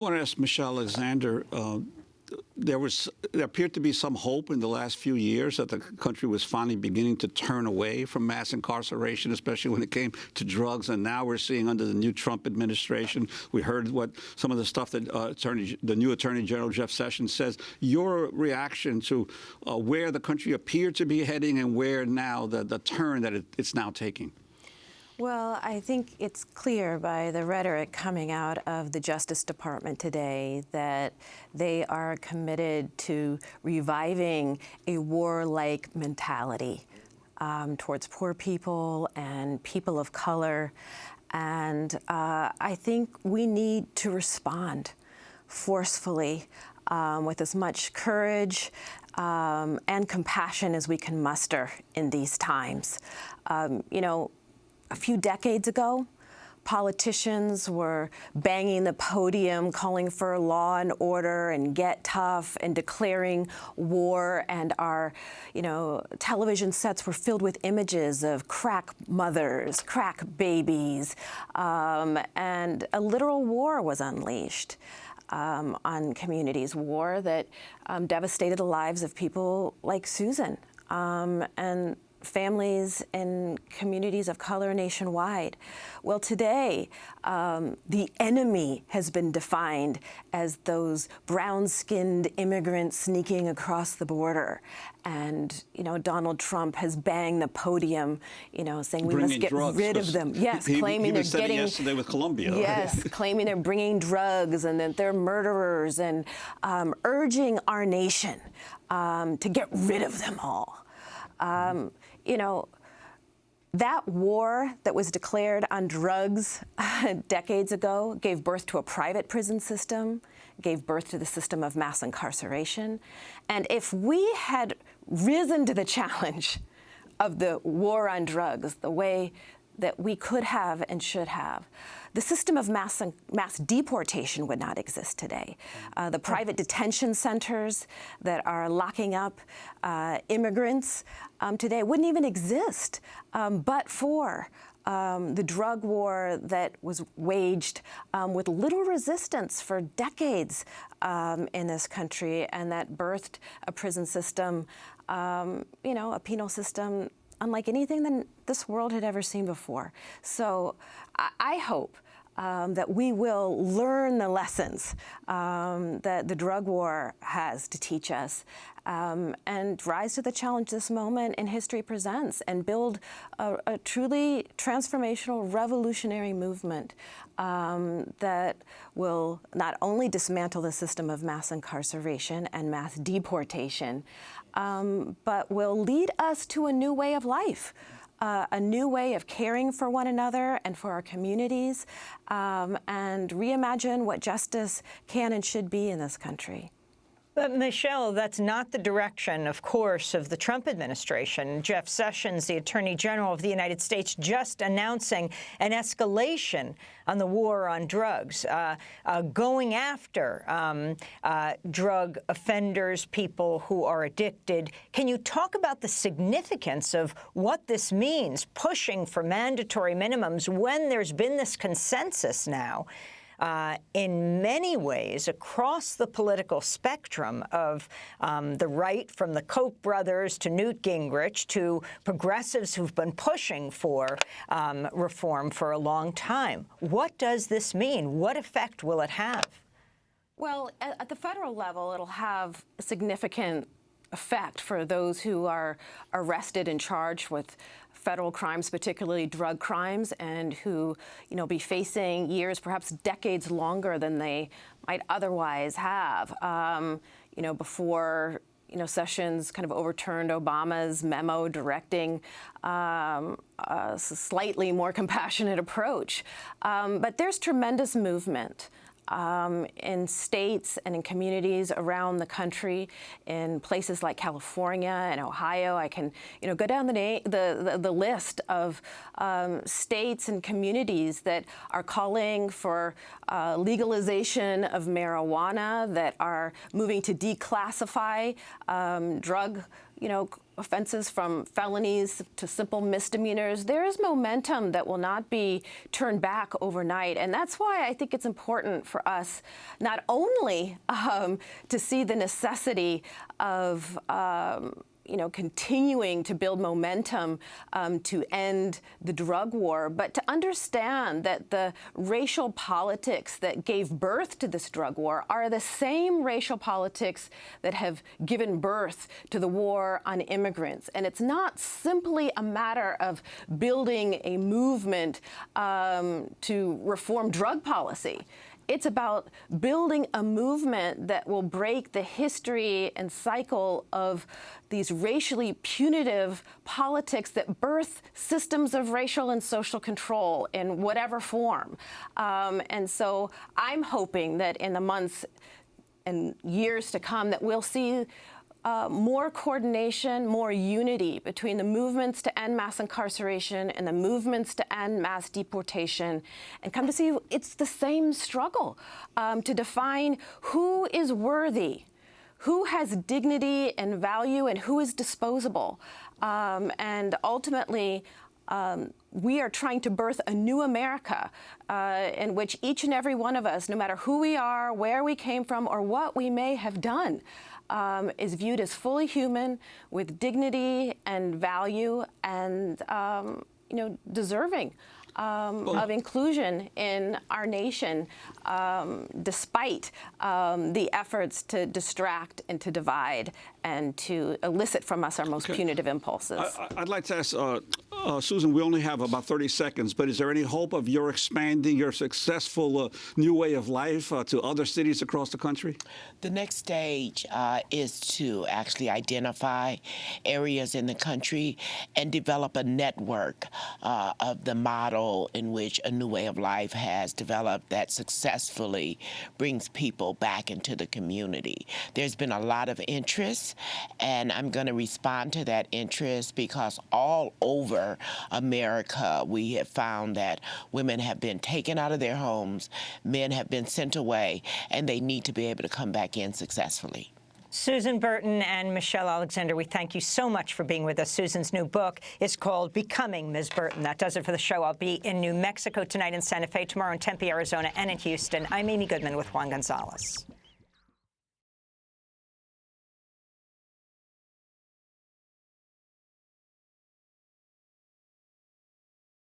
I want to ask Michelle Alexander. There appeared to be some hope in the last few years that the country was finally beginning to turn away from mass incarceration, especially when it came to drugs. And now we're seeing under the new Trump administration, we heard what some of the stuff that the new Attorney General Jeff Sessions says. Your reaction to where the country appeared to be heading and where now the turn that it's now taking? Well, I think it's clear by the rhetoric coming out of the Justice Department today that they are committed to reviving a warlike mentality towards poor people and people of color. And I think we need to respond forcefully with as much courage and compassion as we can muster in these times. You know, a few decades ago, politicians were banging the podium, calling for law and order and get tough and declaring war. And our, television sets were filled with images of crack mothers, crack babies, and a literal war was unleashed on communities, war that devastated the lives of people like Susan and families and communities of color nationwide. Well, today, the enemy has been defined as those brown-skinned immigrants sneaking across the border. And, Donald Trump has banged the podium, saying we must get rid of them. Yes, claiming they're getting... yesterday with Colombia. Yes, claiming they're bringing drugs and that they're murderers and urging our nation to get rid of them all. That war that was declared on drugs decades ago gave birth to a private prison system, gave birth to the system of mass incarceration. And if we had risen to the challenge of the war on drugs the way that we could have and should have, the system of mass deportation would not exist today. The private detention centers that are locking up immigrants today wouldn't even exist but for the drug war that was waged with little resistance for decades in this country, and that birthed a prison system, a penal system unlike anything that this world had ever seen before. So I hope that we will learn the lessons that the drug war has to teach us and rise to the challenge this moment in history presents and build a truly transformational, revolutionary movement that will not only dismantle the system of mass incarceration and mass deportation, but will lead us to a new way of life. A new way of caring for one another and for our communities, and reimagine what justice can and should be in this country. But, Michelle, that's not the direction, of course, of the Trump administration. Jeff Sessions, the Attorney General of the United States, just announcing an escalation on the war on drugs, going after drug offenders, people who are addicted. Can you talk about the significance of what this means, pushing for mandatory minimums when there's been this consensus now in many ways across the political spectrum of the right, from the Koch brothers to Newt Gingrich to progressives who've been pushing for reform for a long time? What does this mean? What effect will it have? Well, at the federal level, it'll have a significant effect for those who are arrested and charged with federal crimes, particularly drug crimes, and who, be facing years, perhaps decades longer than they might otherwise have. Before, Sessions kind of overturned Obama's memo directing a slightly more compassionate approach. But there's tremendous movement in states and in communities around the country, in places like California and Ohio. I can, go down the list of states and communities that are calling for legalization of marijuana, that are moving to declassify drug, offenses from felonies to simple misdemeanors. There is momentum that will not be turned back overnight. And that's why I think it's important for us not only to see the necessity of continuing to build momentum to end the drug war, but to understand that the racial politics that gave birth to this drug war are the same racial politics that have given birth to the war on immigrants. And it's not simply a matter of building a movement to reform drug policy. It's about building a movement that will break the history and cycle of these racially punitive politics that birth systems of racial and social control in whatever form. And so I'm hoping that in the months and years to come that we'll see more coordination, more unity between the movements to end mass incarceration and the movements to end mass deportation, and come to see it's the same struggle to define who is worthy, who has dignity and value, and who is disposable. And ultimately, we are trying to birth a new America in which each and every one of us, no matter who we are, where we came from, or what we may have done, is viewed as fully human, with dignity and value, and deserving of inclusion in our nation, despite the efforts to distract and to divide and to elicit from us our most punitive impulses. I'd like to ask Susan, we only have about 30 seconds, but is there any hope of your expanding your successful new way of life to other cities across the country? The next stage is to actually identify areas in the country and develop a network of the model in which a new way of life has developed that successfully brings people back into the community. There's been a lot of interest, and I'm going to respond to that interest because all over America we have found that women have been taken out of their homes, men have been sent away, and they need to be able to come back in successfully. Susan Burton and Michelle Alexander, we thank you so much for being with us. Susan's new book is called Becoming Ms. Burton. That does it for the show. I'll be in New Mexico tonight, in Santa Fe, tomorrow in Tempe, Arizona, and in Houston. I'm Amy Goodman with Juan Gonzalez.